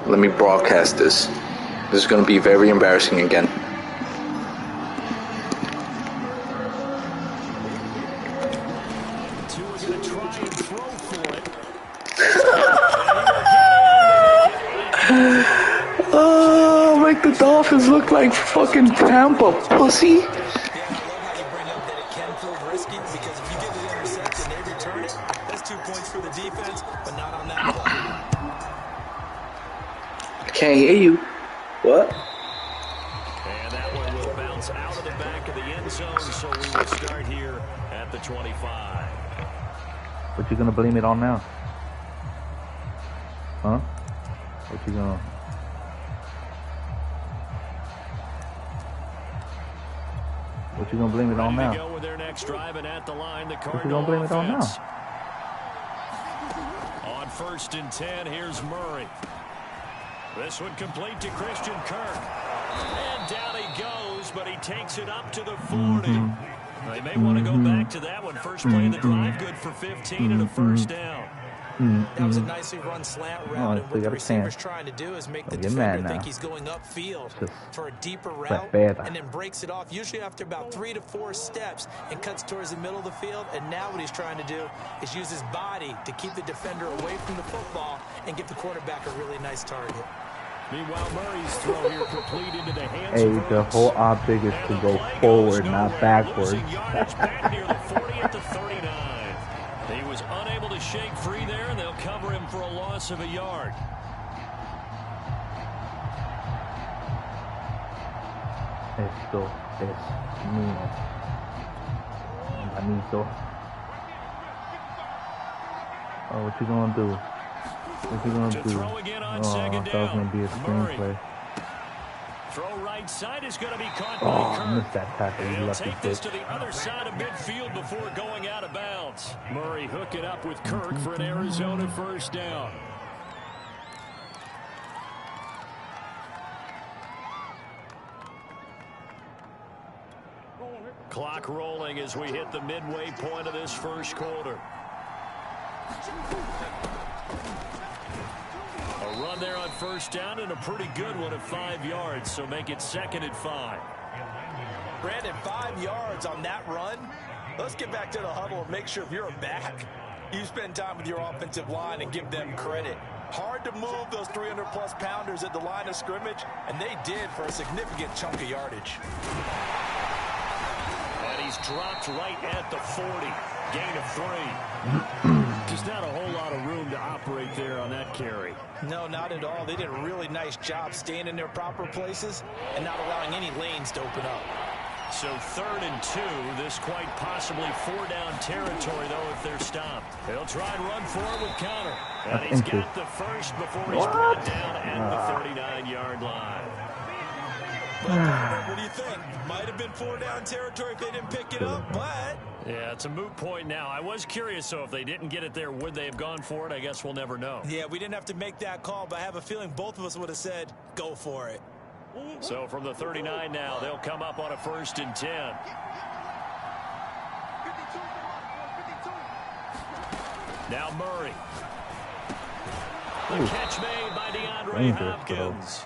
Let me broadcast this. This is going to be very embarrassing again. Oh, make the Dolphins look like fucking Tampa, pussy. Can't hear you. What? And that one will bounce out of the back of the end zone, so we will start here at the 25. What you gonna blame it on now? Huh? What you gonna... What you gonna blame it on now? Go with their next drive, and at the line, the what you gonna blame it on now? On 1st and 10, here's Murray. This one complete to Christian Kirk. And down he goes, but he takes it up to the 40. They may want to go back to that one. First play of the drive, good for 15 and a first down. That was a nicely run slant route, and what the receiver's trying to do is make the defender think he's going upfield for a deeper route, and then breaks it off, usually after about 3 to 4 steps, and cuts towards the middle of the field. And now what he's trying to do is use his body to keep the defender away from the football and give the quarterback a really nice target. Meanwhile, Murray's throw here complete into the hands of the whole object is to go forward, not backwards. Back near the 40 at the 39. He was unable to shake free there, and they'll cover him for a loss of a yard. Esto es mío. Manito. Oh, what you gonna do? What you gonna do? Oh, I thought it was gonna be a screenplay. Throw right side is going to be caught by Kirk. I missed that tackle. He'll take this to the other side of midfield before going out of bounds. Murray hooking up with Kirk for an Arizona first down. Clock rolling as we hit the midway point of this first quarter. A run there on first down, and a pretty good one at 5 yards, so make it 2nd and 5. Brandon, 5 yards on that run. Let's get back to the huddle and make sure if you're a back, you spend time with your offensive line and give them credit. Hard to move those 300-plus pounders at the line of scrimmage, and they did for a significant chunk of yardage. And he's dropped right at the 40. Gain of 3. Just not a whole lot of room to operate there on that carry. No, not at all. They did a really nice job staying in their proper places and not allowing any lanes to open up. So 3rd and 2. This quite possibly 4-down territory, though, if they're stopped. They'll try and run forward with Connor. And he's got the first before he's brought down at the 39-yard line. What do you think? Might have been 4-down territory if they didn't pick it up, but... Yeah, it's a moot point now. I was curious, so if they didn't get it there, would they have gone for it? I guess we'll never know. Yeah, we didn't have to make that call, but I have a feeling both of us would have said, go for it. So from the 39 now, they'll come up on a 1st and 10. Now Murray. The catch made by DeAndre Hopkins.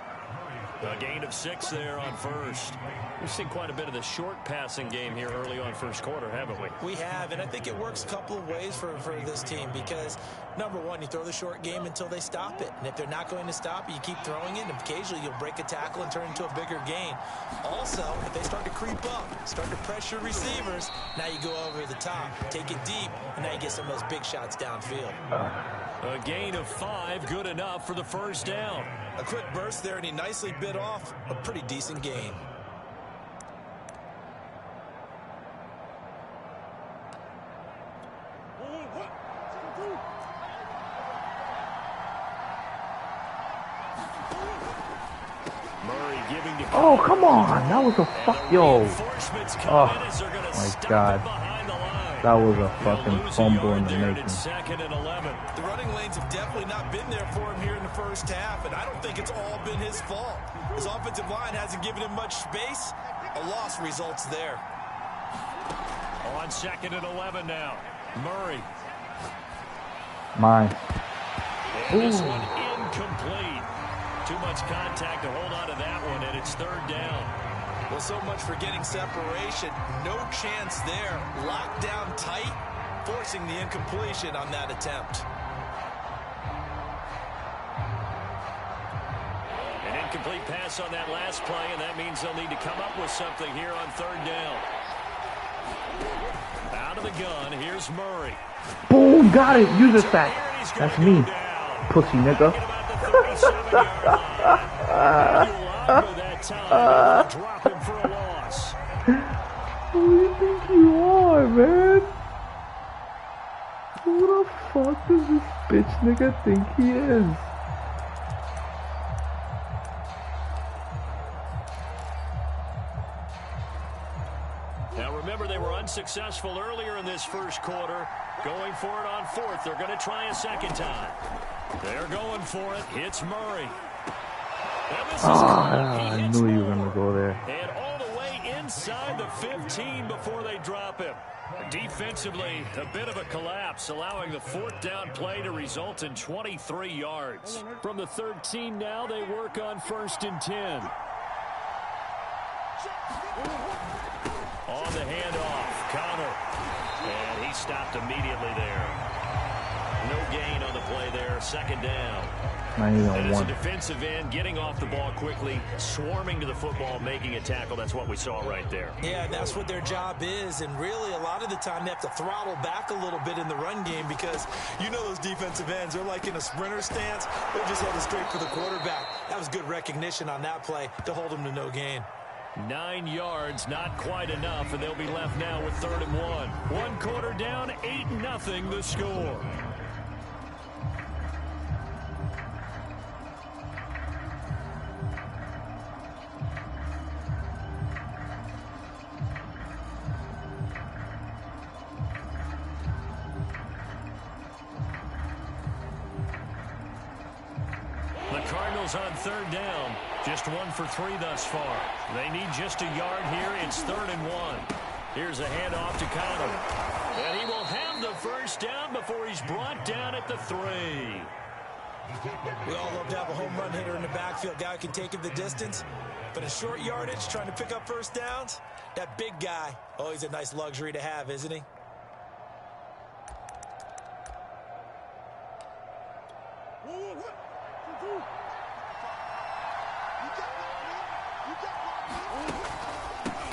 A gain of 6 there on first. We've seen quite a bit of the short passing game here early on first quarter, haven't we? We have, and I think it works a couple of ways for this team because, number one, you throw the short game until they stop it. And if they're not going to stop it, you keep throwing it, and occasionally you'll break a tackle and turn into a bigger gain. Also, if they start to creep up, start to pressure receivers, now you go over the top, take it deep, and now you get some of those big shots downfield. A gain of 5, good enough for the first down. A quick burst there, and he nicely bit off a pretty decent gain. Oh, come on. That was a fuck. Yo. Oh, my God. That was a fucking fumble in the making. The running lanes have definitely not been there for him here in the first half, and I don't think it's all been his fault. His offensive line hasn't given him much space. A loss results there. On 2nd and 11 now. Murray. Mine. And this one incomplete. too much contact to hold on to that one, and it's third down. Well, so much for getting separation. No chance there. Locked down tight, forcing the incompletion on that attempt. An incomplete pass on that last play, and that means they'll need to come up with something here on third down. Out of the gun, here's Murray. Boom, got it. Use this back. That's me. Pussy nigga. Drop him for a loss. Who do you think you are, man? Who the fuck does this bitch nigga think he is? Now remember, they were unsuccessful earlier in this first quarter. Going for it on fourth. They're going to try a second time. They're going for it. Hits Murray. I knew you were going to go there. And all the way inside the 15 before they drop him. Defensively, a bit of a collapse, allowing the fourth down play to result in 23 yards. From the 13 now, they work on 1st and 10. On the handoff, Connor. And he stopped immediately there. No gain on the play there, second down. And as a defensive end, getting off the ball quickly, swarming to the football, making a tackle. That's what we saw right there. Yeah, and that's what their job is. And really, a lot of the time, they have to throttle back a little bit in the run game because you know those defensive ends, they're like in a sprinter stance. They're just headed straight for the quarterback. That was good recognition on that play to hold him to no gain. 9 yards, not quite enough, and they'll be left now with 3rd and 1. 1 quarter down, 8-0 the score. On 3rd down, just 1 for 3 thus far. They need just a yard here. It's 3rd and 1. Here's a handoff to Connor. And he will have the 1st down before he's brought down at the 3. We all love to have a home run hitter in the backfield. Guy who can take it the distance. But a short yardage, trying to pick up 1st downs, that big guy, oh, he's a nice luxury to have, isn't he?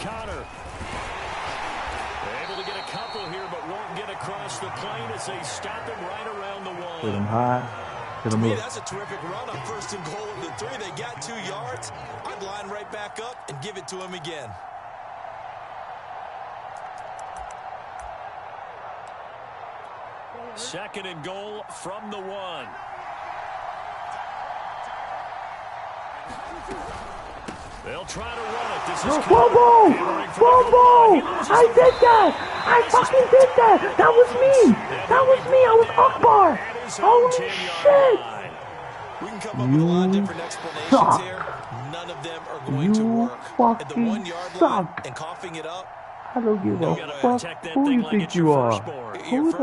Connor able to get a couple here, but won't get across the plane as they stop him right around the wall. Hit him high. Hit him to me, up. that's a terrific run on 1st and goal of the 3. They got 2 yards. I'd line right back up and give it to him again. Second and goal from the 1. They'll try to run it. This is Bobo! Bobo! I did that! I fucking did that! That was me! That was me! I was Akbar! Holy shit! We can come up with a lot of different explanations here. None of them are going to work. At the 1 yard line and coughing it up. I don't give a fuck who you think you are. Who the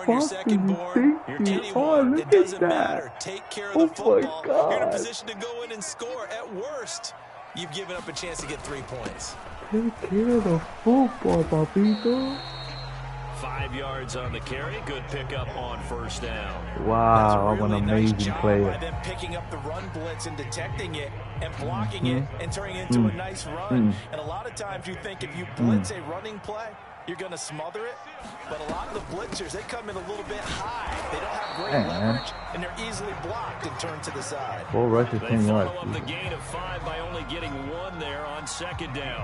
fuck do you think you are? Look at that. Take care of the football. You're in a position to go in and score. At worst, you've given up a chance to get 3 points. Take care of the football, papito. 5 yards on the carry. Good pickup on 1st down. Wow, I'm an amazing player. By them picking up the run blitz and detecting it and blocking it and turning it into a nice run. And a lot of times you think if you blitz a running play, you're going to smother it. But a lot of the blitzers, they come in a little bit high. They don't have great leverage, and they're easily blocked and turned to the side. 4 rushes, 10 yards. They follow up the gain of 5 by only getting 1 there on 2nd down.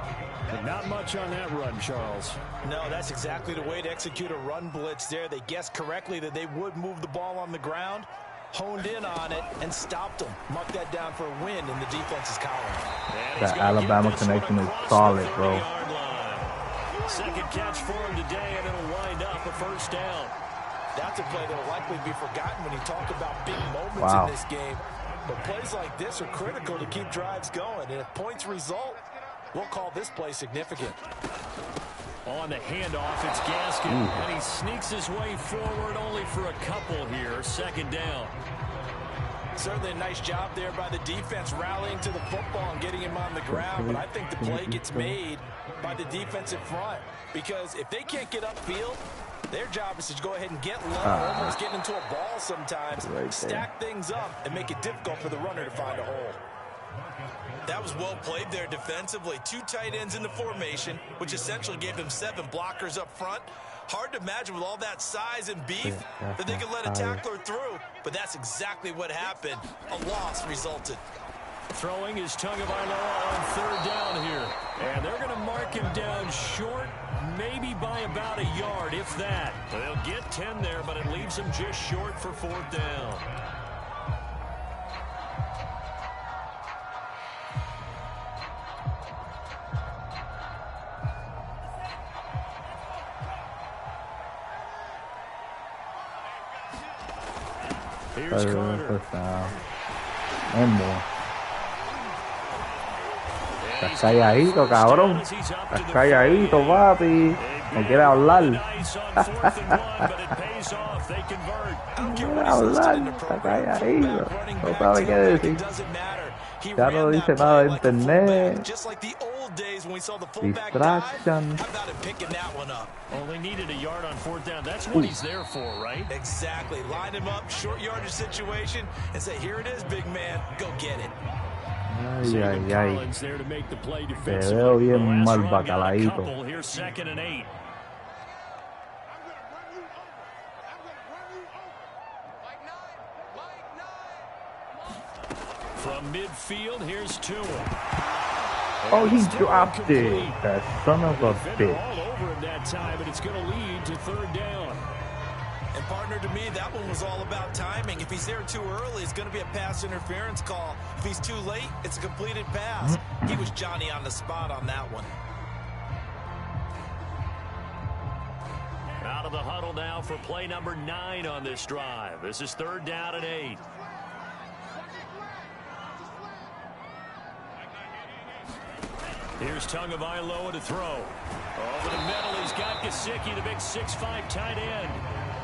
And not much on that run, Charles. No, that's exactly the way to execute a run blitz there. They guessed correctly that they would move the ball on the ground, honed in on it, and stopped them. Mark that down for a win in the defense's column. That Alabama connection is solid, bro. Second catch for him today, and it'll wind up a 1st down. That's a play that will likely be forgotten when you talk about big moments in this game. But plays like this are critical to keep drives going. And if points result, we'll call this play significant. On the handoff, it's Gaskin, and he sneaks his way forward only for a couple here. 2nd down. Certainly a nice job there by the defense rallying to the football and getting him on the ground, but I think the play gets made by the defensive front because if they can't get upfield, their job is to go ahead and get low, almost get into a ball sometimes, stack things up, and make it difficult for the runner to find a hole. That was well played there defensively. 2 tight ends in the formation, which essentially gave them 7 blockers up front. Hard to imagine with all that size and beef that they could let a tackler through, but that's exactly what happened. A loss resulted. Throwing is Tagovailoa on 3rd down here. And they're going to mark him down short, maybe by about a yard, if that. They'll get 10 there, but it leaves them just short for 4th down. Here's Carter. One more. Estás calladito, cabrón. Estás calladito, papi. No quiere hablar. No quiere hablar. Está calladito. No sabe qué decir. Ya no dice nada de internet. Distraction. Only needed a yard on 4th down. That's what he's there for, right? Exactly. Line him up, short yardage situation, and say, here it is, big man. Go get it. Ay, ay, ay. Te veo bien mal bacaladito. Here's 2nd and 8. From midfield, here's Tua. Oh, he dropped it. That son of a bitch. All over him that time, but it's going to lead to 3rd down. And partner, to me, that one was all about timing. If he's there too early, it's going to be a pass interference call. If he's too late, it's a completed pass. He was Johnny on the spot on that one. Out of the huddle now for play number 9 on this drive. This is 3rd down and 8. Here's Tagovailoa to throw. Over the middle, he's got Gesicki, the big 6'5" tight end.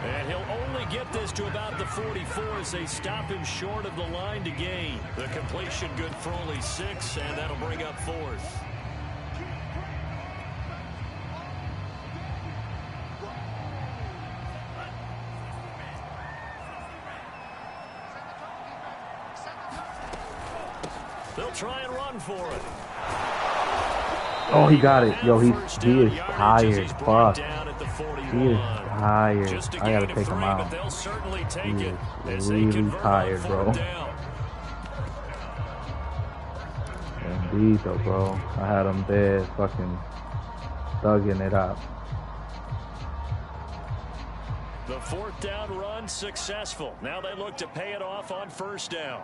And he'll only get this to about the 44 as they stop him short of the line to gain. The completion good for only 6, and that'll bring up 4th. They'll try and run for it. Oh, he got it. Yo, he is tired. Fuck. He is tired. I gotta take him out. He is really tired, bro. Bendito, bro. I had him there fucking thugging it up. The 4th down run successful. Now they look to pay it off on 1st down.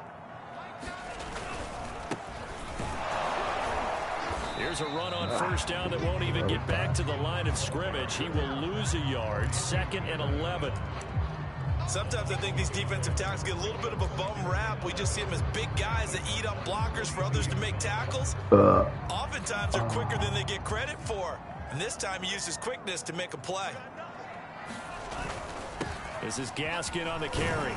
Here's a run on 1st down that won't even get back to the line of scrimmage. He will lose a yard. 2nd and 11. Sometimes I think these defensive tackles get a little bit of a bum rap. We just see them as big guys that eat up blockers for others to make tackles. Oftentimes they're quicker than they get credit for. And this time he uses quickness to make a play. This is Gaskin on the carry.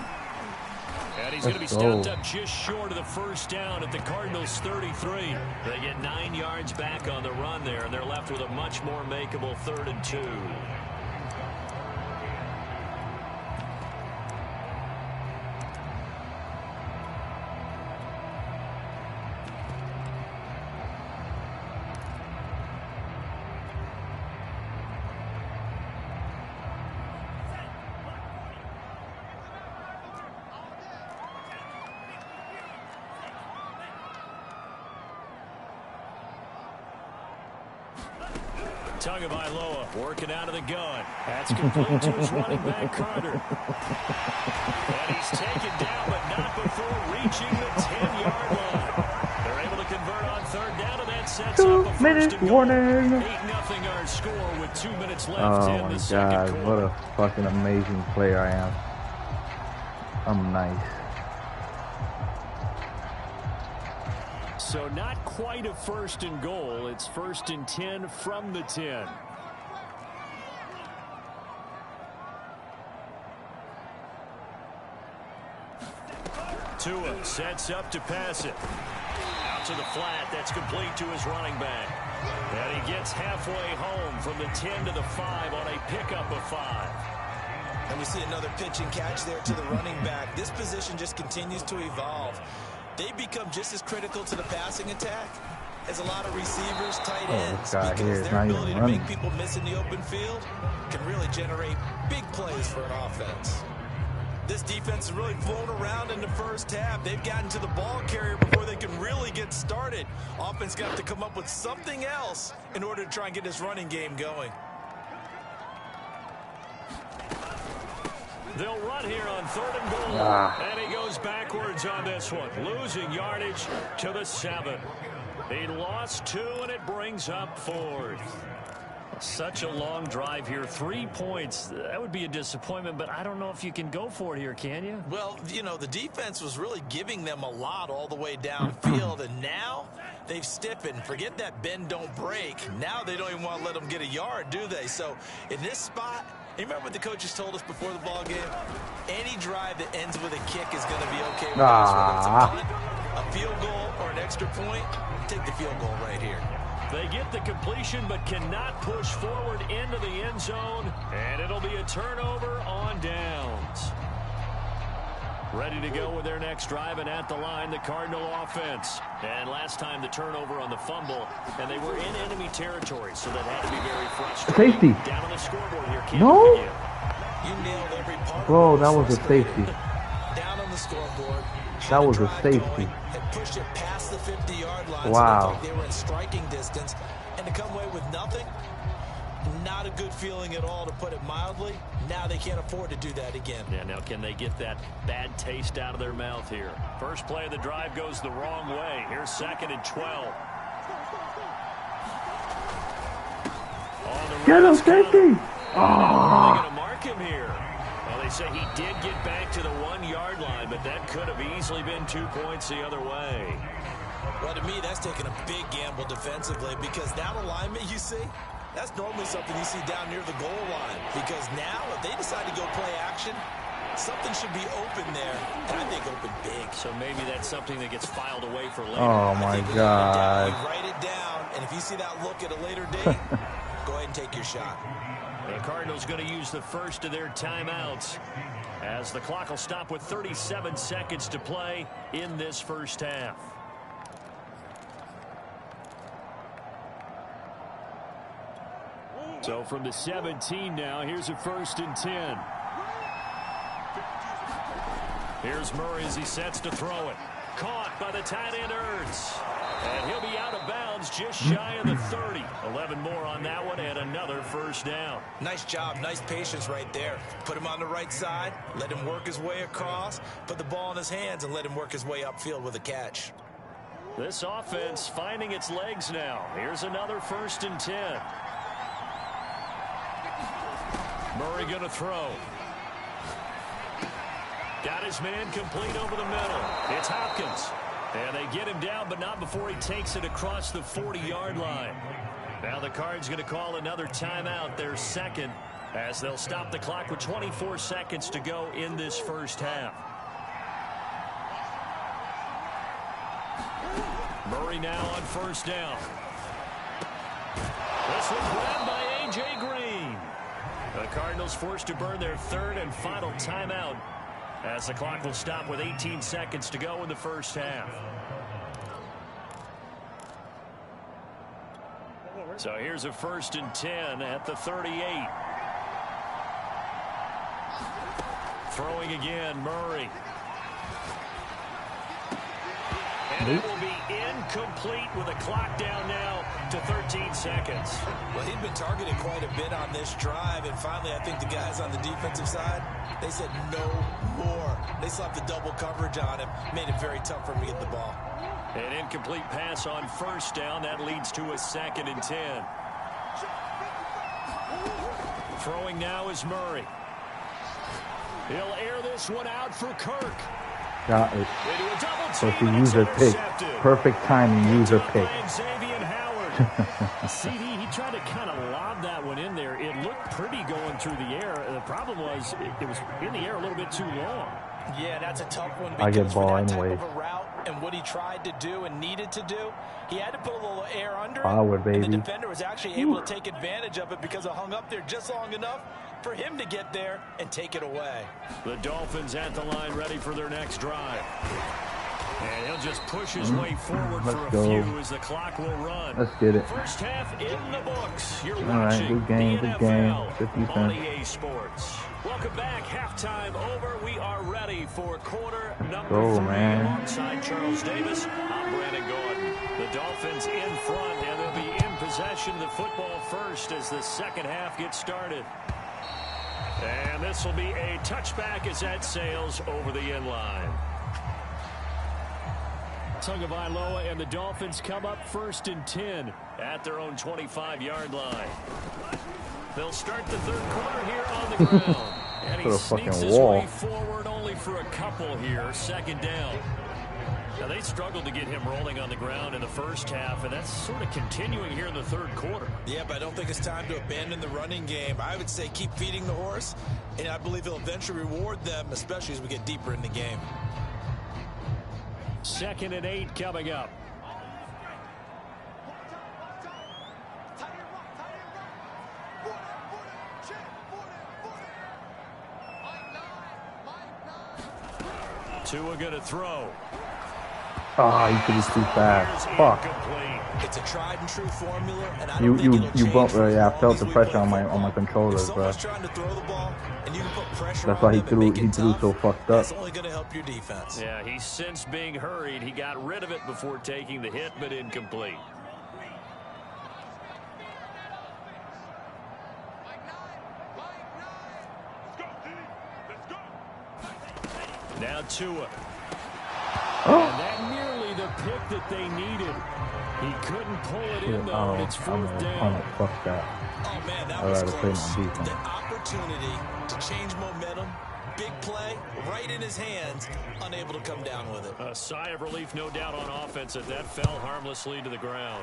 And he's going to be stopped up just short of the 1st down at the Cardinals' 33. They get 9 yards back on the run there, and they're left with a much more makeable 3rd and 2. Tagovailoa working out of the gun. That's complete to his running back, Carter. And he's taken down, but not before reaching the 10-yard line. They're able to convert on 3rd down, and that sets up a 1st warning. 8-0 our score with 2 minutes left in the 2nd God, quarter. what a fucking amazing player I am. I'm nice. So not quite a 1st and goal. It's 1st and 10 from the 10. Tua sets up to pass it. Out to the flat. That's complete to his running back. And he gets halfway home from the 10 to the 5 on a pickup of 5. And we see another pitch and catch there to the running back. This position just continues to evolve. They become just as critical to the passing attack as a lot of receivers, tight ends, because their ability to make people miss in the open field can really generate big plays for an offense. This defense is really flown around in the first half. They've gotten to the ball carrier before they can really get started. Offense got to come up with something else in order to try and get this running game going. They'll run here on 3rd and goal. And he goes backwards on this one, losing yardage to the 7. He lost 2, and it brings up 4th. Such a long drive here. 3 points. That would be a disappointment, but I don't know if you can go for it here, can you? Well, you know, the defense was really giving them a lot all the way downfield, and now they've stiffened. Forget that bend, don't break. Now they don't even want to let them get a yard, do they? So in this spot, you remember what the coaches told us before the ball game? Any drive that ends with a kick is going to be okay with us. Whether it's a punt, a field goal, or an extra point, take the field goal right here. They get the completion but cannot push forward into the end zone, and it'll be a turnover on downs. Ready to go with their next drive, and at the line, the Cardinal offense. And last time the turnover on the fumble, and they were in enemy territory, so that had to be very frustrating. Safety. Down on the scoreboard here. No. You nailed every part. Bro, that was a safety. Down on the scoreboard. That was a safety. Had pushed it past the 50-yard line. Wow. So like they were in striking distance, and to come away with nothing, not a good feeling at all, to put it mildly. Now they can't afford to do that again. Yeah, now can they get that bad taste out of their mouth here? First play of the drive goes the wrong way. Here's 2nd and 12. Get him, safety! Are they going to mark him here? Well, they say he did get back to the 1-yard line, but that could have easily been 2 points the other way. Well, to me, that's taking a big gamble defensively, because that alignment you see, that's normally something you see down near the goal line, because now if they decide to go play action, something should be open there, and I think open big. So maybe that's something that gets filed away for later. Oh, my God. You write it down, and if you see that look at a later date, go ahead and take your shot. The Cardinals going to use the first of their timeouts, as the clock will stop with 37 seconds to play in this first half. So from the 17 now, here's a 1st and 10. Here's Murray as he sets to throw it. Caught by the tight end Ertz. And he'll be out of bounds just shy of the 30. 11 more on that one, and another first down. Nice job, nice patience right there. Put him on the right side, let him work his way across, put the ball in his hands, and let him work his way upfield with a catch. This offense finding its legs now. Here's another 1st and 10. Murray going to throw. Got his man complete over the middle. It's Hopkins. And they get him down, but not before he takes it across the 40-yard line. Now the Cards going to call another timeout, their 2nd, as they'll stop the clock with 24 seconds to go in this first half. Murray now on 1st down. This one grabbed by A.J. Green. The Cardinals forced to burn their 3rd and final timeout, as the clock will stop with 18 seconds to go in the first half. So here's a 1st and 10 at the 38. Throwing again, Murray. And it will be incomplete with a clock down now to 13 seconds. Well, he'd been targeted quite a bit on this drive, and finally I think the guys on the defensive side, they said no more. They slapped the double coverage on him, made it very tough for him to get the ball. An incomplete pass on 1st down. That leads to a 2nd and 10. Throwing now is Murray. He'll air this one out for Kirk. Got it. So if you use a pick, perfect timing, use a pick. CD, he tried to kind of lob that one in there. It looked pretty going through the air. The problem was it was in the air a little bit too long. Yeah, that's a tough one. I get ball anyway. And what he tried to do and needed to do, he had to put a little air under Power, it, baby. and the defender was actually able to take advantage of it because it hung up there just long enough for him to get there and take it away. The Dolphins at the line ready for their next drive. And he'll just push his way forward for a few as the clock will run. Let's get it. First half in the books. You're watching good game, good game. on EA Sports. Welcome back. Halftime over. We are ready for quarter number 3. Alongside Charles Davis, I'm Brandon Gordon. The Dolphins in front, and they'll be in possession of the football first as the second half gets started. And this will be a touchback as that sails over the end line. Tagovailoa and the Dolphins come up 1st and 10 at their own 25-yard line. They'll start the third quarter here on the ground. And he sneaks his way forward only for a couple here. 2nd down. Now, they struggled to get him rolling on the ground in the first half, and that's sort of continuing here in the third quarter. Yeah, but I don't think it's time to abandon the running game. I would say keep feeding the horse, and I believe he'll eventually reward them, especially as we get deeper in the game. 2nd and 8 coming up. Tua gonna throw. Oh, you could be too fast. Fuck. It's a tried and true formula, and I don't think you bumped. Yeah, I felt the pressure on my controllers, bro. That's why he threw so fucked up. That's only gonna help your defense. Yeah, he sensed being hurried. He got rid of it before taking the hit, but incomplete. Now Tua. And that nearly the pick that they needed. He couldn't pull it in, though, and it's 4th down. Fuck that. Oh, man, that was close. The opportunity to change momentum, big play, right in his hands, unable to come down with it. A sigh of relief, no doubt, on offense, that fell harmlessly to the ground.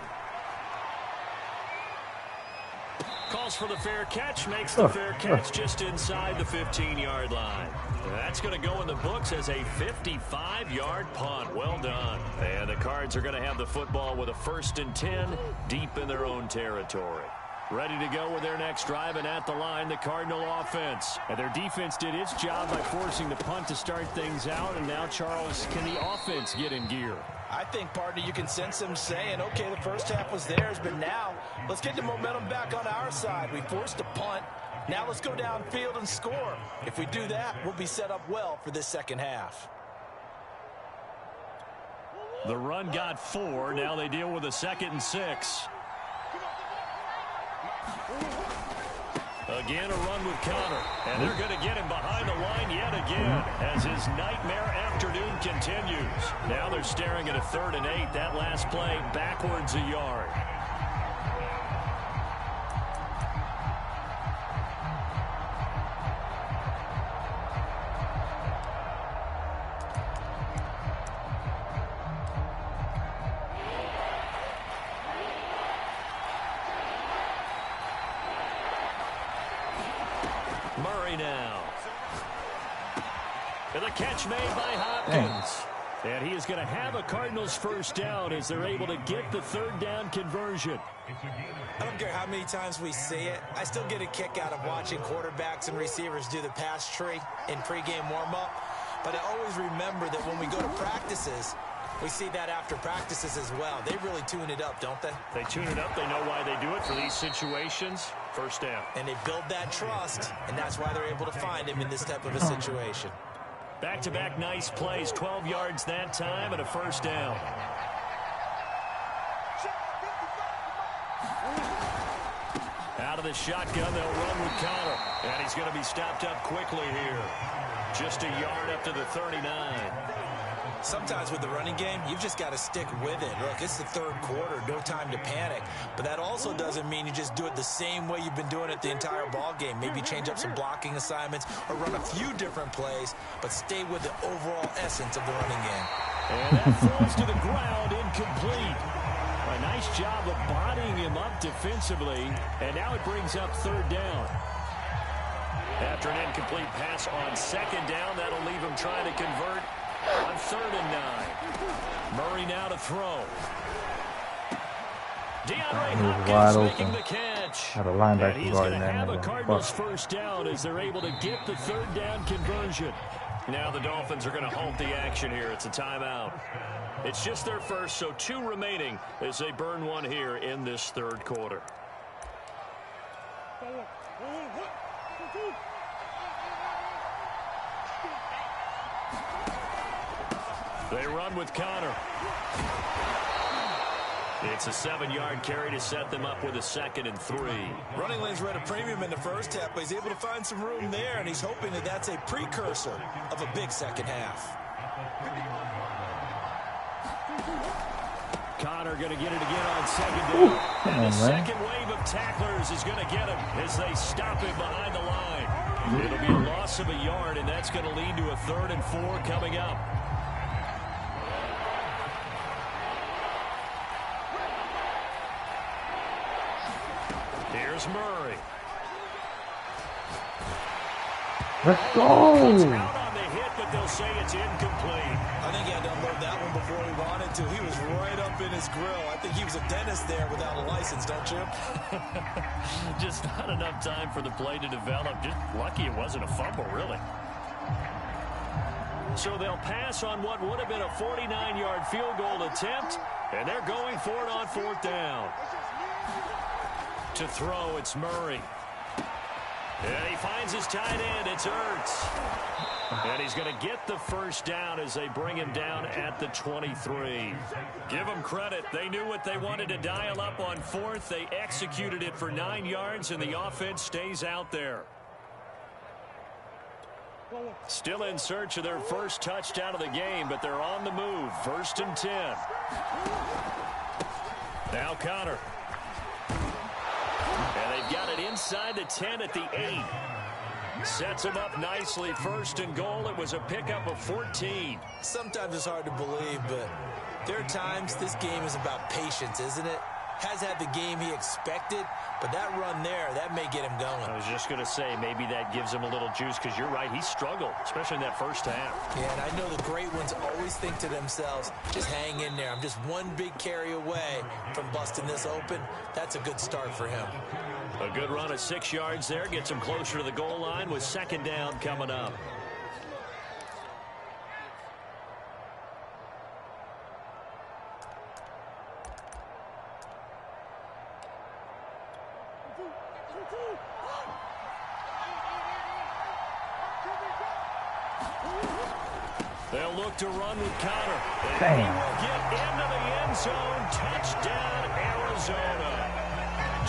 Calls for the fair catch, makes the fair catch just inside the 15-yard line. That's going to go in the books as a 55-yard punt. Well done. And the Cards are going to have the football with a 1st and 10 deep in their own territory. Ready to go with their next drive, and at the line, the Cardinal offense. And their defense did its job by forcing the punt to start things out, and now, Charles, can the offense get in gear? I think, partner, you can sense them saying, okay, the first half was theirs, but now let's get the momentum back on our side. We forced a punt. Now let's go downfield and score. If we do that, we'll be set up well for this second half. The run got 4. Now they deal with a 2nd and 6. Again, a run with Conner. And they're going to get him behind the line yet again as his nightmare afternoon continues. Now they're staring at a 3rd and 8. That last play backwards a yard. Murray now. And the catch made by Hopkins. And he is going to have a Cardinals first down as they're able to get the 3rd down conversion. I don't care how many times we see it. I still get a kick out of watching quarterbacks and receivers do the pass tree in pregame warm-up. But I always remember that when we go to practices, we see that after practices as well. They really tune it up, don't they? They tune it up. They know why they do it for these situations. First down. And they build that trust, and that's why they're able to find him in this type of a situation. Back-to-back nice plays. 12 yards that time and a first down. Out of the shotgun, they'll run with Conner. And he's going to be stopped up quickly here. Just a yard up to the 39. Sometimes with the running game, you've just got to stick with it. Look, it's the third quarter, no time to panic. But that also doesn't mean you just do it the same way you've been doing it the entire ball game. Maybe change up some blocking assignments or run a few different plays, but stay with the overall essence of the running game. And that falls to the ground, incomplete. A nice job of bodying him up defensively, and now it brings up 3rd down. After an incomplete pass on second down, that'll leave him trying to convert on 3rd and 9. Murray now to throw. DeAndre Hopkins making the catch. Had a linebacker and he's going to have a Cardinals first down as they're able to get the 3rd down conversion. Now the Dolphins are going to halt the action here. It's a timeout. It's just their first, so 2 remaining as they burn one here in this 3rd quarter. They run with Connor. It's a 7-yard carry to set them up with a 2nd and 3. Running lanes were at a premium in the first half, but he's able to find some room there, and he's hoping that that's a precursor of a big second half. Connor going to get it again on 2nd down. And the second wave of tacklers is going to get him as they stop him behind the line. It'll be a loss of a yard, and that's going to lead to a 3rd and 4 coming up. Here's Murray. Let's go. Out on the hit, but they'll say it's incomplete. I think he had to unload that one before he wanted to. He was right up in his grill. I think he was a dentist there without a license, don't you? Just not enough time for the play to develop. Just lucky it wasn't a fumble, really. So they'll pass on what would have been a 49-yard field goal attempt, and they're going for it on 4th down. To throw, it's Murray. And he finds his tight end. It's Ertz. And he's going to get the first down as they bring him down at the 23. Give them credit. They knew what they wanted to dial up on 4th. They executed it for 9 yards, and the offense stays out there. Still in search of their first touchdown of the game, but they're on the move. 1st and 10. Now Connor. And they've got it inside the 10 at the 8. Sets him up nicely. 1st and goal. It was a pickup of 14. Sometimes it's hard to believe, but there are times this game is about patience, isn't it? Has had the game he expected, but that run there, that may get him going. I was just going to say, maybe that gives him a little juice, because you're right, he struggled, especially in that first half. Yeah, and I know the great ones always think to themselves, just hang in there. I'm just one big carry away from busting this open. That's a good start for him. A good run of 6 yards there, gets him closer to the goal line with 2nd down coming up. They'll look to run with Connor. And he will get into the end zone. Touchdown, Arizona.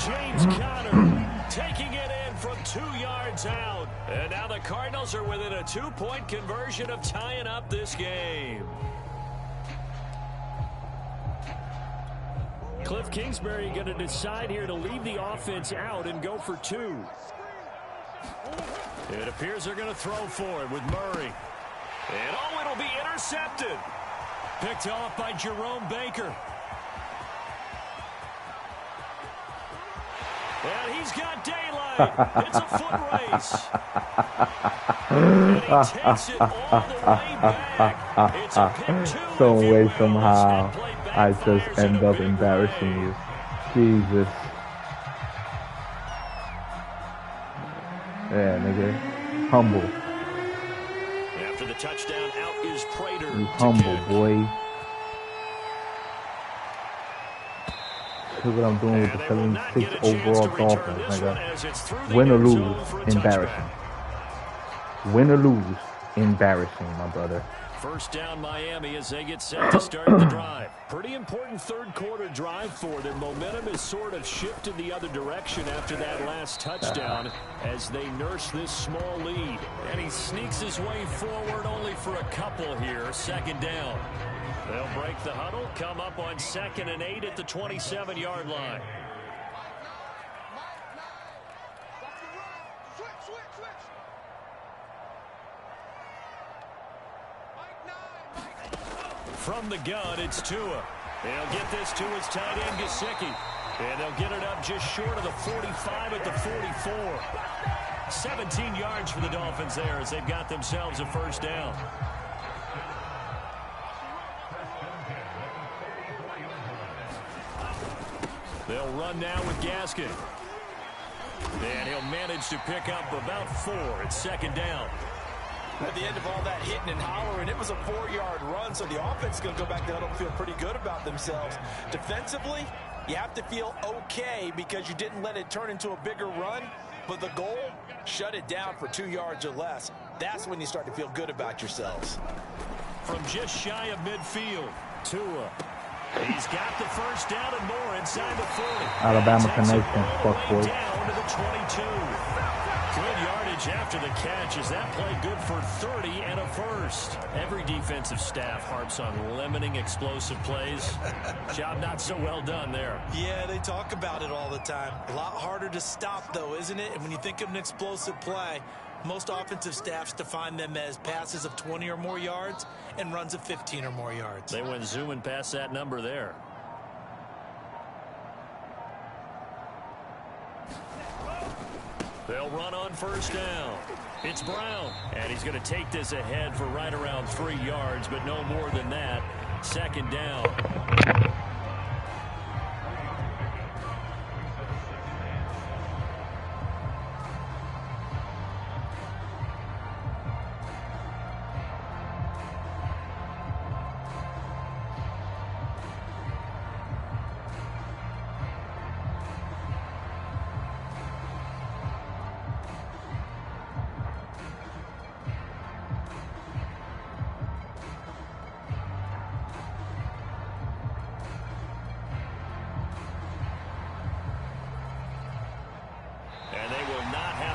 James Conner taking it in from 2 yards out. And now the Cardinals are within a 2-point conversion of tying up this game. Cliff Kingsbury going to decide here to leave the offense out and go for 2. It appears they're going to throw for it with Murray. And oh, it'll be intercepted. Picked off by Jerome Baker. And he's got daylight. It's a foot race. And he takes it all the way back. It's a pick 2. Some way, somehow, I just end up embarrassing you. Jesus. Yeah, nigga. Humble. After the touchdown, out is Prater. You humble, boy. Look what I'm doing with the 76 overall Dolphins, nigga. Win or lose, embarrassing. Win or lose, embarrassing, my brother. First down Miami as they get set to start the drive. Pretty important 3rd quarter drive for them. Momentum has sort of shifted the other direction after that last touchdown as they nurse this small lead. And he sneaks his way forward only for a couple here. 2nd down. They'll break the huddle, come up on 2nd and 8 at the 27-yard line. From the gun, it's Tua. They'll get this to his tight end, Gesicki. And they'll get it up just short of the 45 at the 44. 17 yards for the Dolphins there as they've got themselves a first down. They'll run now with Gaskin. And he'll manage to pick up about 4 at second down. At the end of all that hitting and hollering, it was a 4-yard run, so the offense is going to go back to huddle and feel pretty good about themselves. Defensively, you have to feel okay because you didn't let it turn into a bigger run, but the goal, shut it down for 2 yards or less. That's when you start to feel good about yourselves. From just shy of midfield, Tua. He's got the first down and more inside the 40. Alabama connection, fuck boy. Down to the 22. Good yardage after the catch. Is that play good for 30 and a first? Every defensive staff harps on limiting explosive plays. Job not so well done there. Yeah, they talk about it all the time. A lot harder to stop, though, isn't it? And when you think of an explosive play, most offensive staffs define them as passes of 20 or more yards and runs of 15 or more yards. They went zooming past that number there. They'll run on first down. It's Brown, and he's going to take this ahead for right around 3 yards, but no more than that. Second down.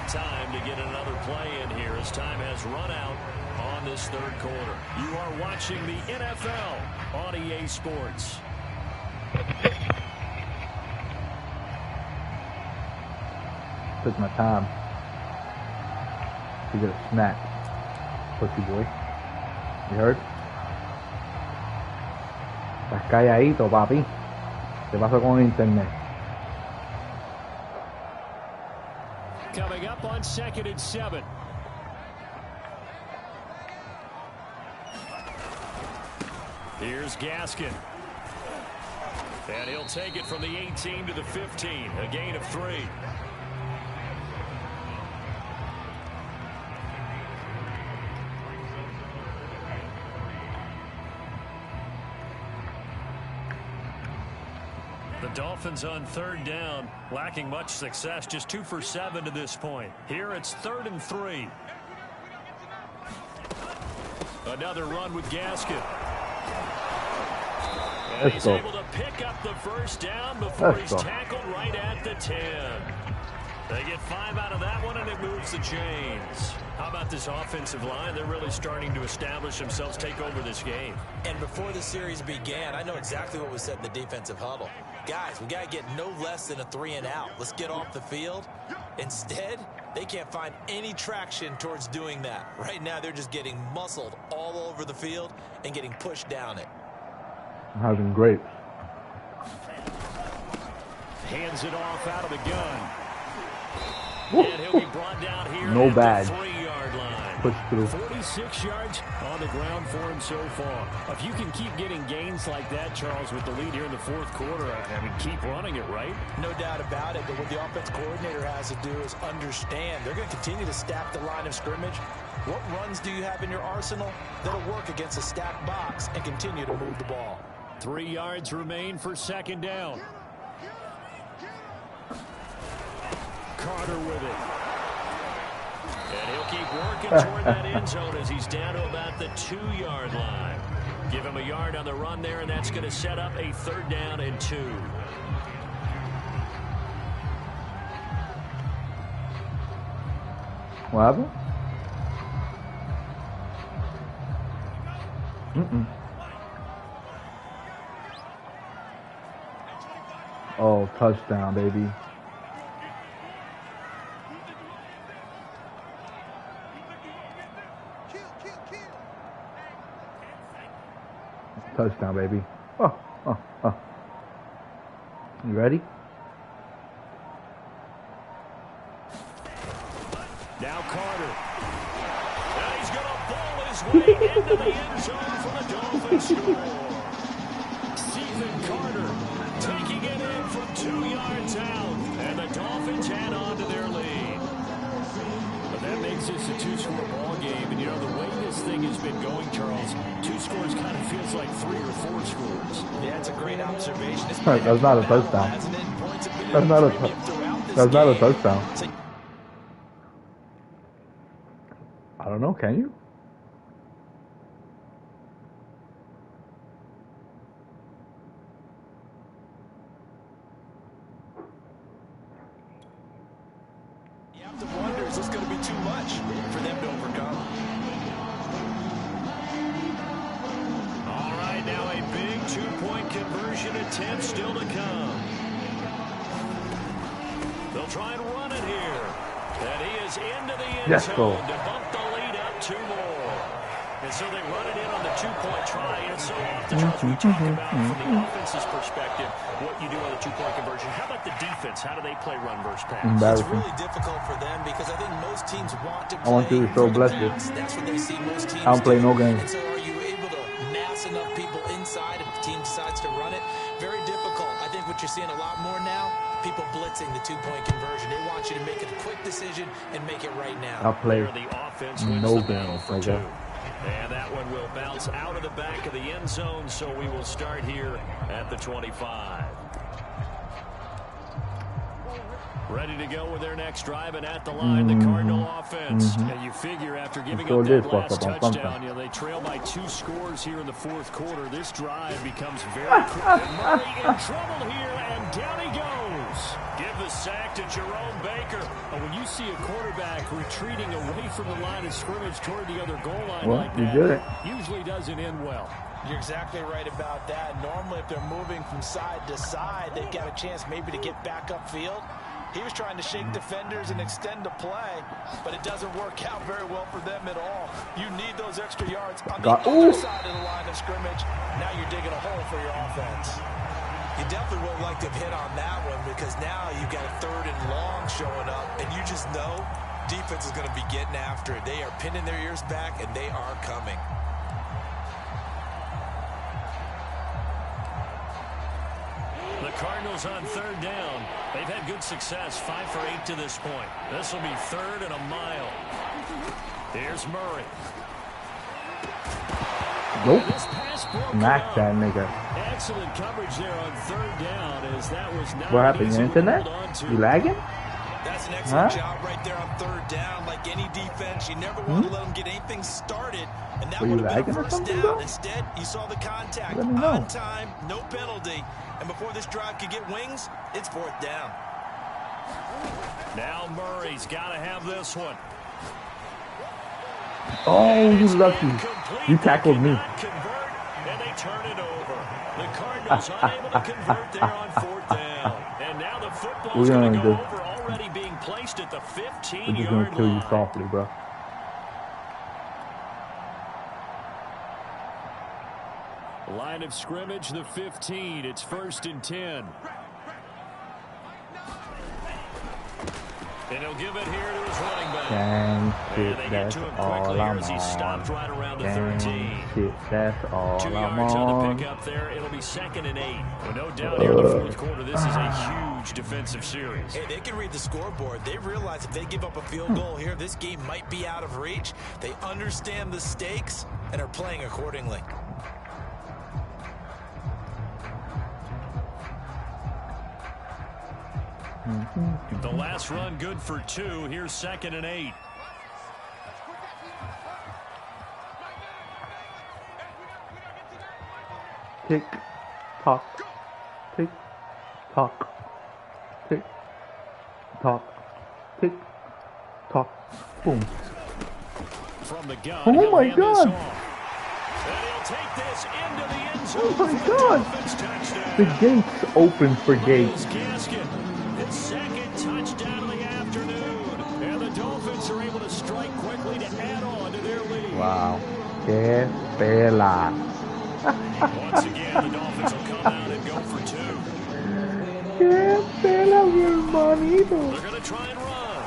Time to get another play in here as time has run out on this third quarter. You are watching the NFL on EA Sports. Took my time to get a snack, pussy boy. You heard? Estás calladito, papi. ¿Qué pasa con el internet? Coming up on 2nd and 7. Here's Gaskin. And he'll take it from the 18 to the 15. A gain of 3. The Dolphins on third down, lacking much success, just 2 for 7 to this point. Here it's 3rd and 3. Another run with Gaskin. And he's able to pick up the first down before he's tackled right at the 10. They get 5 out of that one, and it moves the chains. How about this offensive line? They're really starting to establish themselves, take over this game. And before the series began, I know exactly what was said in the defensive huddle. Guys, we got to get no less than a 3 and out. Let's get off the field. Instead, they can't find any traction towards doing that. Right now, they're just getting muscled all over the field and getting pushed down it. I'm having great. Hands it off out of the gun. Woo. And he'll be brought down here no at bad. the 3-yard line. Push through. 46 yards on the ground for him so far. If you can keep getting gains like that, Charles, with the lead here in the 4th quarter, I mean, keep running it, right? No doubt about it, but what the offense coordinator has to do is understand they're going to continue to stack the line of scrimmage. What runs do you have in your arsenal that'll work against a stacked box and continue to move the ball? 3 yards remain for 2nd down. Carter with it. And he'll keep working toward that end zone as he's down to about the 2-yard line. Give him a yard on the run there, and that's going to set up a 3rd down and 2. What happened? Oh, touchdown, baby. Touchdown, baby. Oh. You ready? into the end zone for the Dolphins score. Stephen Carter taking it in from 2 yards out. And the Dolphins head on to their lead. But that makes this a 2-score ball game. And, you know, the way this thing has been going, Charles, 2 scores kind of feels like 3 or 4 scores. Yeah, it's a great observation. That's not a touchdown. That's not a touchdown. I don't know, can you? You have to wonder, is this going to be too much for them to overcome? All right, now a big 2-point conversion attempt still to come. They'll try and run it here. And he is into the end zone to bump the lead up 2 more. And so they run it in on the 2-point try. And so often we talk about from the offense's perspective what you do on the 2-point conversion. How about the defense? How do they play run versus pass? It's really difficult for them because I think most teams want to play. I want you to so bless you. That's what they see most teams I don't play no games. And so are you able to mass enough people inside if the team decides to run it? Very difficult. I think what you're seeing a lot more now, people blitzing the 2-point conversion. They want you to make a quick decision and make it right now. I'll play no games like that. And that one will bounce out of the back of the end zone, so we will start here at the 25. Ready to go with their next drive, and at the line, the Cardinal offense. And you figure after giving up that last touchdown, you know, they trail by 2 scores here in the 4th quarter. This drive becomes very critical. Murray in trouble here, and down he goes. Give the sack to Jerome Baker. And when you see a quarterback retreating away from the line of scrimmage toward the other goal line like that, usually doesn't end well. You're exactly right about that. Normally, if they're moving from side to side, they've got a chance maybe to get back upfield. He was trying to shake defenders and extend the play, but it doesn't work out very well for them at all. You need those extra yards on the other side of the line of scrimmage. Now you're digging a hole for your offense. You definitely would like to have hit on that one because now you've got a 3rd and long showing up, and you just know defense is going to be getting after it. They are pinning their ears back, and they are coming. The Cardinals on 3rd down. They've had good success, 5 for 8 to this point. This will be 3rd and a mile. Here's Murray. Nope. Smack that nigga. Excellent coverage there on 3rd down as that was not what happened? Your internet? You lagging? That's an excellent job right there on 3rd down. Like any defense, you never want to let them get anything started. And that would have been a 1st down. Though? Instead, you saw the contact. On time, no penalty. And before this drive could get wings, it's 4th down. Now Murray's got to have this one. Oh, you lucky. You tackled me. And they turn it over. The Cardinals unable to convert there on 4th down. And now the football's going to go over, already being placed at the 15-yard line. We're just going to kill you softly, bro. Line of scrimmage, the 15. It's 1st and 10. And he'll give it here to his running back. And they get to him quickly here as he stopped right around the 13. That's all 2 yards on the pickup there. It'll be 2nd and 8. Well, no doubt here in the 4th quarter, this is a huge defensive series. Hey, they can read the scoreboard. They realize if they give up a field goal here, this game might be out of reach. They understand the stakes and are playing accordingly. The last run good for 2. Here's 2nd and 8. Tick, tock, tick, tock, tick, tock, tick, tock, boom. From the gun, oh my God! And he'll take this into the end zone. Oh my God! The gates open for Gates. His 2nd touchdown of the afternoon. And the Dolphins are able to strike quickly to add on to their lead. Wow. Que pela. Once again, the Dolphins will come out and go for 2. Que pela, mi hermanito. They're going to try and run.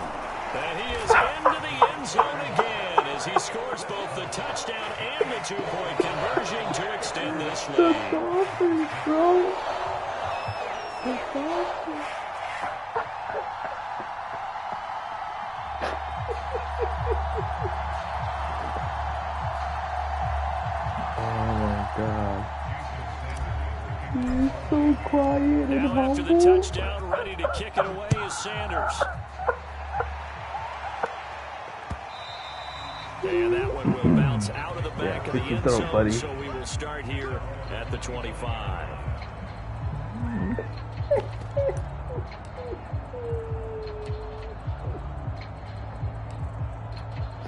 And he is into the end zone again as as he scores both the touchdown and the two-point conversion to extend this lead. The Dolphins, bro. The Dolphins. Oh my God. He's so quiet and humble. Now after the touchdown, ready to kick it away is Sanders. And that one will bounce out of the back of the end zone, so we will start here at the 25.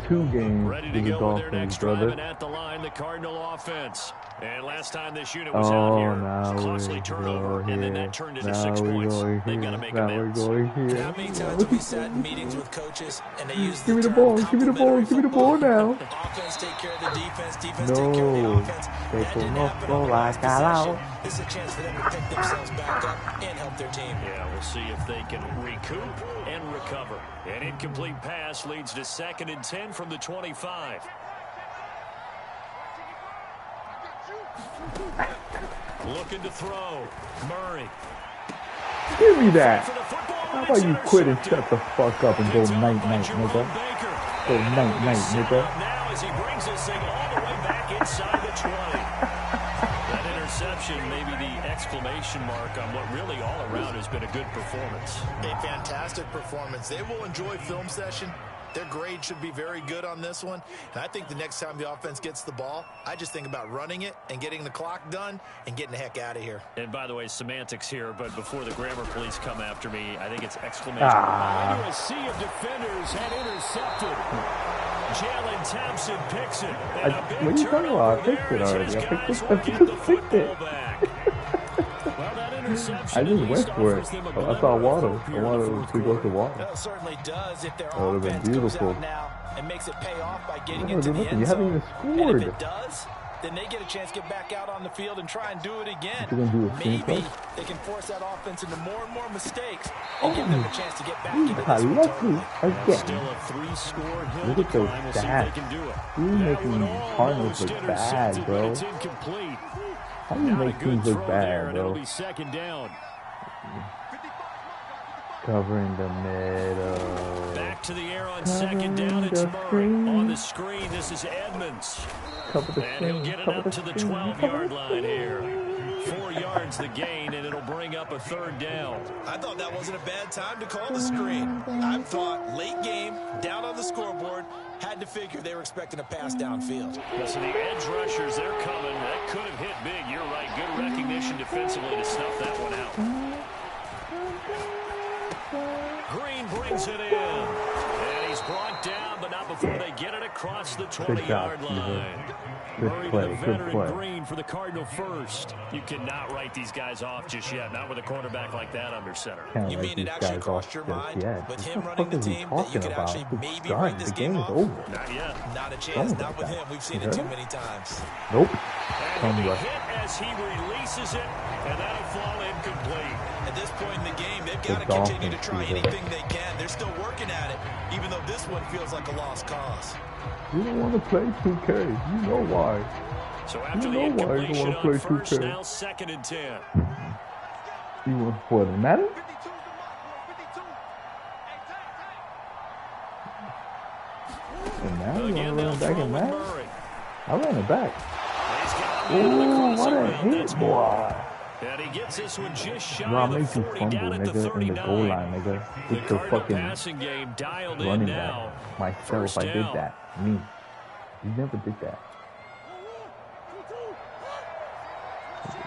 Two games ready to go with their next drive, and at the line, the Cardinal offense. And last time this unit was out here, costly turnover, and then that turned into 6 points. They've got to make amends. How many times have we sat in meetings with coaches and they use give me the ball, give me the ball, give me the ball now. Offense take care of the defense, defense take care of the offense. That didn't happen on the last possession. This is a chance for them to pick themselves back up and help their team. Yeah, we'll see if they can recoup and recover. An incomplete pass leads to 2nd and 10 from the 25. Looking to throw. Murray. Give me that. How about you quit and shut the fuck up and go night-night, nigga? Go night-night, nigga. Now as he brings this thing all the way back inside the 20. That interception, maybe the exclamation mark on what really all around has been a good performance. A fantastic performance. They will enjoy film session. Their grade should be very good on this one. And I think the next time the offense gets the ball, I just think about running it and getting the clock done and getting the heck out of here. And by the way, semantics here, but before the grammar police come after me, I think it's exclamation. Into a sea of defenders had intercepted. Jalen Thompson picks it. What are you talking about? I fixed it already. I fixed it. I just went for it. I saw Waddle. I wanted to go to Waddle. That certainly does. If their that would have been beautiful. Now and makes it pay off by getting into the end you haven't even scored. And if it does, then they get a chance to get back out on the field and try and do it again. Maybe they can force that offense into more and more mistakes and give them a chance to get back into this one. Again. Still a 3-score hill. Look at those stats. You're making Cardinals look bad, bro. It's incomplete. How do you make things look bad, bro? It'll be 2nd down. Covering the middle. Back to the air on 2nd down. It's Murray on the screen. This is Edmonds. And he'll get it up to the 12-yard line here. 4 yards the gain, and it'll bring up a 3rd down. I thought that wasn't a bad time to call the screen. I thought late game, down on the scoreboard, had to figure they were expecting a pass downfield. So the edge rushers, they're coming. That could have hit big. You're right. Good recognition defensively to snuff that one out. Green brings it in. And he's brought down, but not before they get it across the 20-yard line. Murray to the veteran Green for the Cardinal first. You cannot write these guys off just yet, not with a quarterback like that under center. You mean it actually crossed your mind with him running the team that you could actually maybe write this game off? Not yet. Not a chance, not with him. We've seen it too many times. Nope. And he hit as he releases it, and that'll fall incomplete. At this point in the game, they've got to continue to try anything they can. They're still working at it, even though this one feels like a lost cause. You don't want to play 2K. You know why. So after the incompletion on first, now 2nd and 10. You want for the matter? And now you want to run it back and back? I ran it back. Ooh, what a hit, boy. And he gets this one just shy of the 40 down at the 39. In the goal line, nigga. The Cardinal passing game dialed in now. Myself, I did that. Me. You never did that.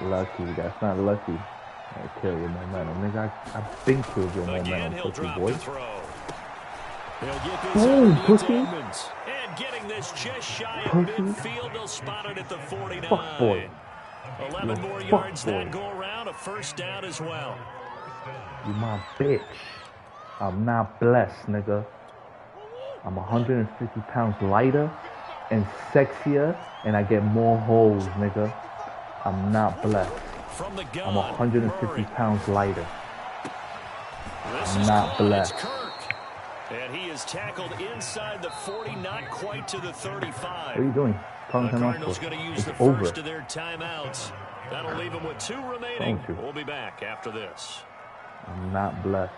Lucky. That's not lucky. I kill your momentum. Nigga, I've been killed your momentum, pussy boy. Boom, pussy. And getting this just shy of midfield, they'll spot it at the 49. Fuck boy. 11 more yards that go around, a 1st down as well. You my bitch. I'm not blessed, nigga. I'm 150 pounds lighter and sexier, and I get more holes, nigga. I'm not blessed. From the gun, I'm 150 Murray. pounds lighter. I'm not blessed. And he is is tackled inside the 40, not quite to the 35. What are you doing? The Cardinals going to use the first of their timeouts. That'll leave them with 2 remaining. We'll be back after this. I'm not blessed.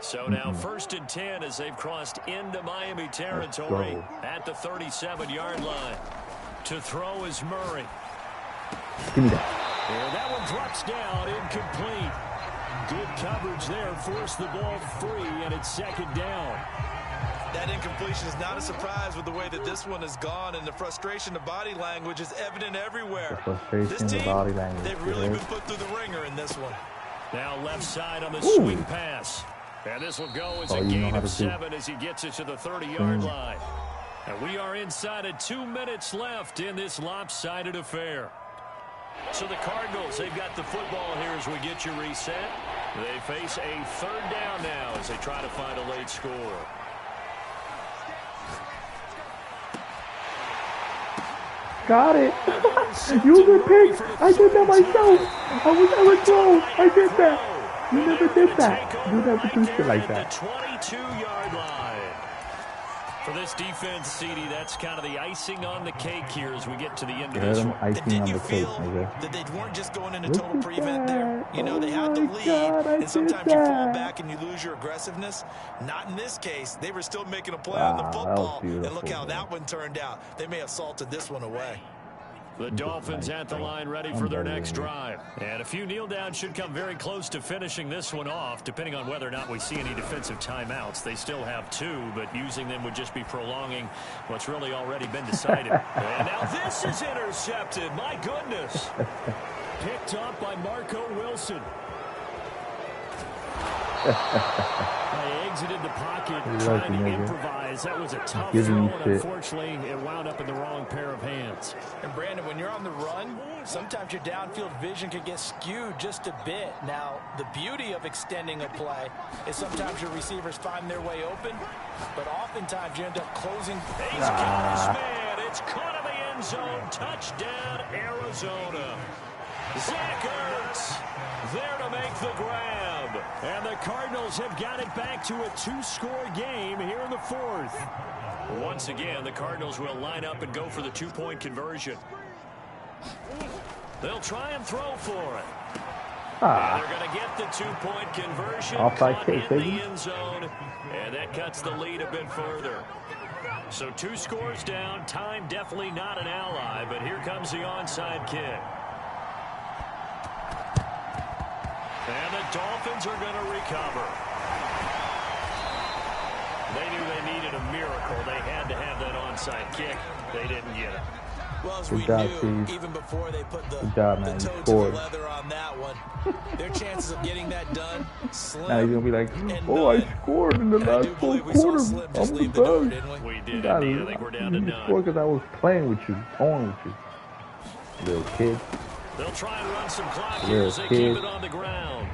So now 1st and 10 as they've crossed into Miami territory at the 37-yard line. To throw is Murray. Give me that. And that one drops down, incomplete. Good coverage there, forced the ball free, and it's 2nd down. That incompletion is not a surprise with the way that this one has gone, and the frustration, the body language is evident everywhere. The frustration, the body language. They've really been put through the ringer in this one. Now left side on the swing pass. And this will go as a gain of 7 as he gets it to the 30-yard line. And we are inside of 2 minutes left in this lopsided affair. So the Cardinals, they've got the football here as we get you reset. They face a 3rd down now as they try to find a late score. Got it. You the pick. I did that myself. I was never close. I did that. You never did that. You never do shit like that. 22-yard line. For this defense, CD, that's kind of the icing on the cake here as we get to the end of this one. Icing on the cake, that they weren't just going into total prevent there? You know, they had the lead, and sometimes you fall back and you lose your aggressiveness. Not in this case. They were still making a play on the football, and look how that one turned out. They may have salted this one away. The Dolphins at the line ready for their next drive. And a few kneel downs should come very close to finishing this one off, depending on whether or not we see any defensive timeouts. They still have 2, but using them would just be prolonging what's really already been decided. And now this is intercepted. My goodness. Picked up by Marco Wilson. They exited the pocket trying to improvise. That was a tough throw, and unfortunately, it wound up in the wrong pair of hands. And Brandon, when you're on the run, sometimes your downfield vision can get skewed just a bit. Now, the beauty of extending a play is sometimes your receivers find their way open, but oftentimes you end up closing. He's got his man. It's caught in the end zone. Touchdown, Arizona. Zach Ertz there to make the grab. And the Cardinals have got it back to a 2-score game here in the 4th. Once again, the Cardinals will line up and go for the 2-point conversion. They'll try and throw for it. And they're going to get the 2-point conversion. Caught in the end zone. And that cuts the lead a bit further. So 2 scores down. Time definitely not an ally, but here comes the onside kick. And the Dolphins are going to recover. They knew they needed a miracle. They had to have that onside kick. They didn't get it. Well, as we knew, even before they put the toe to the leather on that one, their chances of getting that done slim. Now he's going to be like, oh, I scored in the last 4 quarters. I'm the best. We did indeed. I think we're down to none. Scored because I was playing with you, playing with you, little kid. They'll try and run some clock here as they keep it on the ground.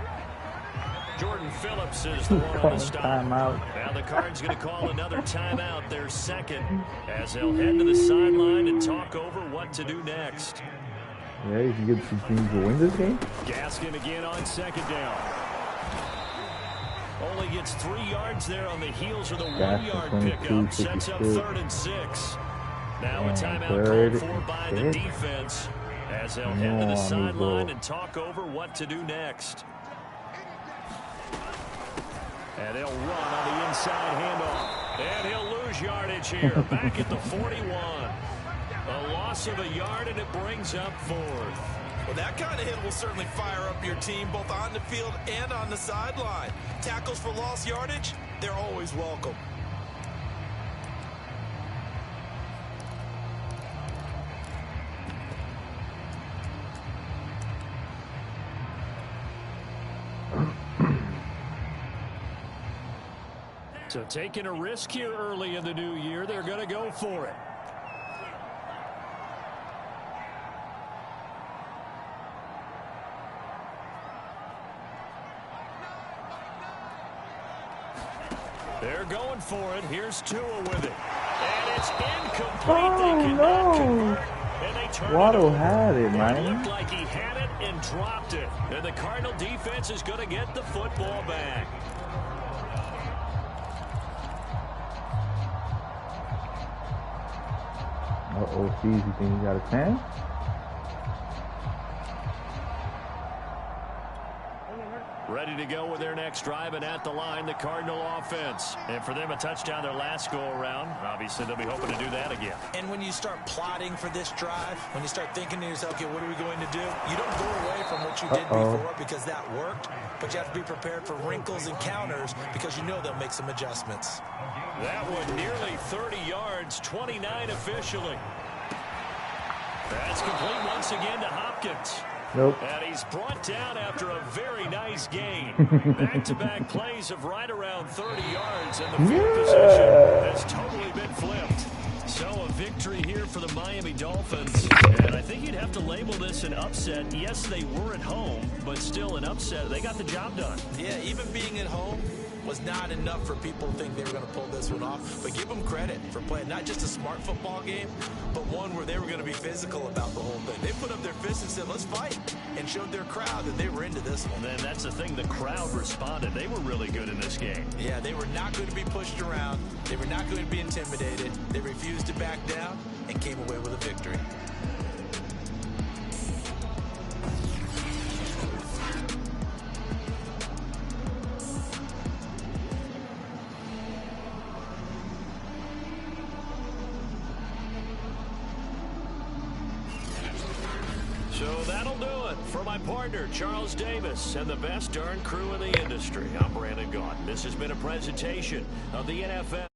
Jordan Phillips is the one on the stop. Timeout. Now the Cards going to call another timeout, their 2nd, as they'll head to the sideline and talk over what to do next. Yeah, you can get some teams to win this game. Gaskin again on 2nd down. Only gets 3 yards there on the heels of the 1-yard pickup. Sets up 3rd and 6. Now a timeout called for by the defense, as they'll head to the sideline and talk over what to do next. And they'll run on the inside handoff. And he'll lose yardage here. Back at the 41. A loss of a yard, and it brings up 4th. Well, that kind of hit will certainly fire up your team, both on the field and on the sideline. Tackles for lost yardage, they're always welcome. So taking a risk here early in the new year, they're going to go for it. They're going for it. Here's Tua with it. And it's incomplete. Oh, they no. Convert, and they turn Waddle it had it, man. It looked like he had it and dropped it. And the Cardinal defense is going to get the football back. Uh-oh, Steve, you think you got a chance? Ready to go with their next drive, and at the line, the Cardinal offense. And for them, a touchdown their last go-around. Obviously, they'll be hoping to do that again. And when you start plotting for this drive, when you start thinking to yourself, okay, what are we going to do? You don't go away from what you did before because that worked, but you have to be prepared for wrinkles and counters because you know they'll make some adjustments. That one nearly 30 yards, 29 officially. That's complete once again to Hopkins. Nope. And he's brought down after a very nice gain. Back-to-back plays of right around 30 yards, and the field position has totally been flipped. So a victory here for the Miami Dolphins. And I think you'd have to label this an upset. Yes, they were at home, but still an upset. They got the job done. Yeah, even being at home was not enough for people to think they were going to pull this one off. But give them credit for playing not just a smart football game, but one where they were going to be physical about the whole thing. They put up their fists and said, let's fight, and showed their crowd that they were into this one. And that's the thing. The crowd responded. They were really good in this game. Yeah, they were not going to be pushed around. They were not going to be intimidated. They refused to back down and came away with a victory. So that'll do it for my partner, Charles Davis, and the best darn crew in the industry. I'm Brandon Gaudin. This has been a presentation of the NFL.